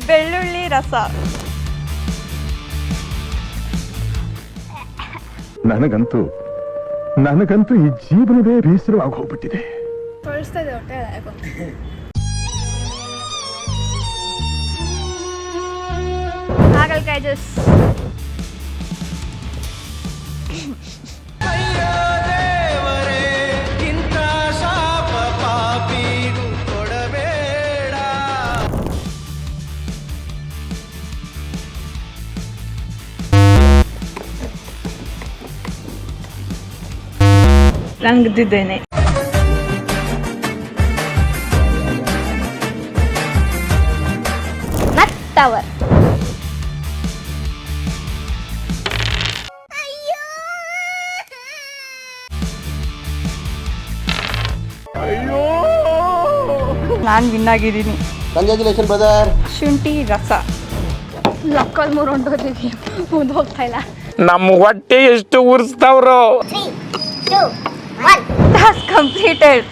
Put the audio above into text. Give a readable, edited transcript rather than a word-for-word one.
ಬೆಳ್ಳುಳ್ಳಿ ರಸ. ನನಗಂತೂ ಈ ಜೀವನವೇ ಬೇಸರವಾಗಿ ಹೋಗ್ಬಿಟ್ಟಿದೆ. ತೊಳಸ್ತಾ ಇದೆ ಹೊಟ್ಟೆ ಯಾಕೋ. ಹಾಗಲಕಾಯಿ ಜ್ಯೂಸ್. ರಂಗದಿದ್ದೇನೆ. ಟವರ್. ನಾನು ವಿನ್ ಆಗಿದ್ದೀನಿ. Congratulation brother. ಶುಂಠಿ ರಸ. ಲಕ್ಕಲ್ ಮೂರು ಹೊಂಟೋದಿವಿ, ಮುಂದೆ ಹೋಗ್ತಾ ಇಲ್ಲ. ನಮ್ಮ ಹೊಟ್ಟೆ ಎಷ್ಟು ಉರ್ಸ್ತಾವ್ರೋ. Task completed.